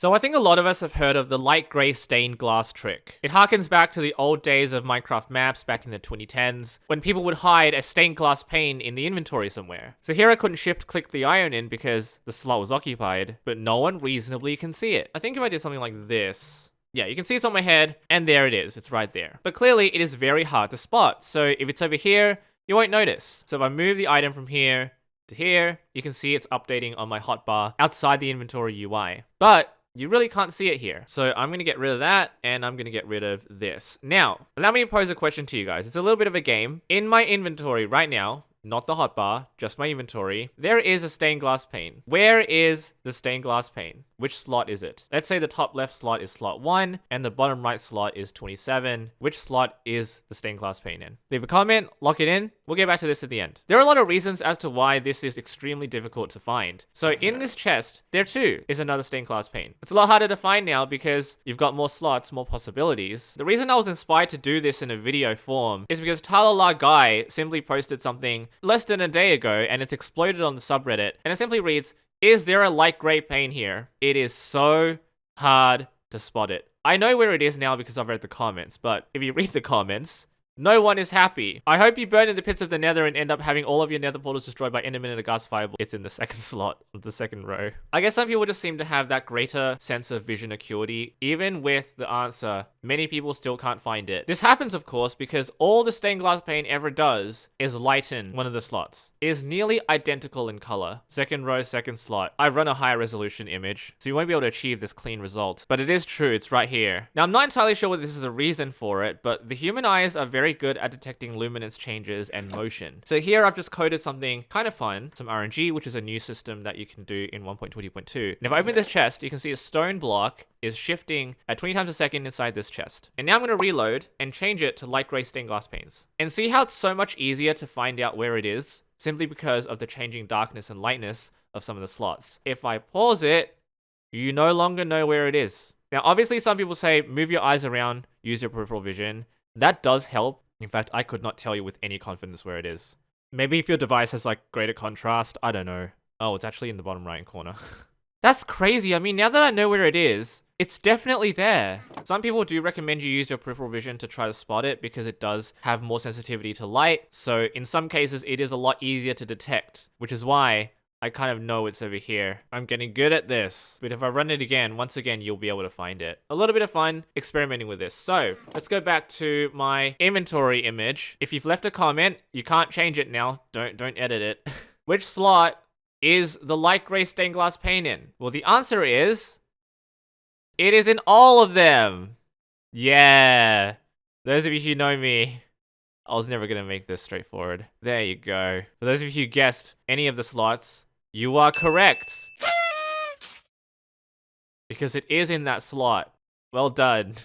So I think a lot of us have heard of the light gray stained glass trick. It harkens back to the old days of Minecraft maps back in the 2010s, when people would hide a stained glass pane in the inventory somewhere. So here I couldn't shift click the iron in because the slot was occupied, but no one reasonably can see it. I think if I did something like this, yeah, you can see it's on my head, and there it is, it's right there. But clearly it is very hard to spot, so if it's over here, you won't notice. So if I move the item from here to here, you can see it's updating on my hotbar outside the inventory UI. But you really can't see it here. So I'm going to get rid of that, and I'm going to get rid of this. Now, allow me to pose a question to you guys. It's a little bit of a game. In my inventory right now, not the hotbar, just my inventory, there is a stained glass pane. Where is the stained glass pane? Which slot is it? Let's say the top left slot is slot 1 and the bottom right slot is 27. Which slot is the stained glass pane in? Leave a comment, lock it in. We'll get back to this at the end. There are a lot of reasons as to why this is extremely difficult to find. So in this chest, there too is another stained glass pane. It's a lot harder to find now because you've got more slots, more possibilities. The reason I was inspired to do this in a video form is because Tyler La Guy simply posted something less than a day ago and it's exploded on the subreddit, and it simply reads, "Is there a light gray pane here? It is so hard to spot it." I know where it is now because I've read the comments, but if you read the comments, no one is happy. I hope you burn in the pits of the nether and end up having all of your nether portals destroyed by endermen and a ghast fireball. It's in the second slot of the second row. I guess some people just seem to have that greater sense of vision acuity. Even with the answer, many people still can't find it. This happens, of course, because all the stained glass pane ever does is lighten one of the slots. It is nearly identical in color. Second row, second slot. I run a higher resolution image, so you won't be able to achieve this clean result. But it is true, it's right here. Now, I'm not entirely sure what this is the reason for it, but the human eyes are very good at detecting luminance changes and motion. So here I've just coded something kind of fun, some RNG, which is a new system that you can do in 1.20.2. And if I open this chest, you can see a stone block is shifting at 20 times a second inside this chest. And now I'm going to reload and change it to light gray stained glass panes. And see how it's so much easier to find out where it is, simply because of the changing darkness and lightness of some of the slots. If I pause it, you no longer know where it is. Now, obviously some people say, move your eyes around, use your peripheral vision. That does help. In fact, I could not tell you with any confidence where it is. Maybe if your device has like greater contrast, I don't know. Oh, it's actually in the bottom right corner. That's crazy. I mean, now that I know where it is, it's definitely there. Some people do recommend you use your peripheral vision to try to spot it because it does have more sensitivity to light. So in some cases, it is a lot easier to detect, which is why I kind of know it's over here. I'm getting good at this. But if I run it again, once again, you'll be able to find it. A little bit of fun experimenting with this. So let's go back to my inventory image. If you've left a comment, you can't change it now. Don't edit it. Which slot is the light gray stained glass pane in? Well, the answer is, it is in all of them. Yeah. Those of you who know me, I was never going to make this straightforward. There you go. For those of you who guessed any of the slots, you are correct. Because it is in that slot. Well done.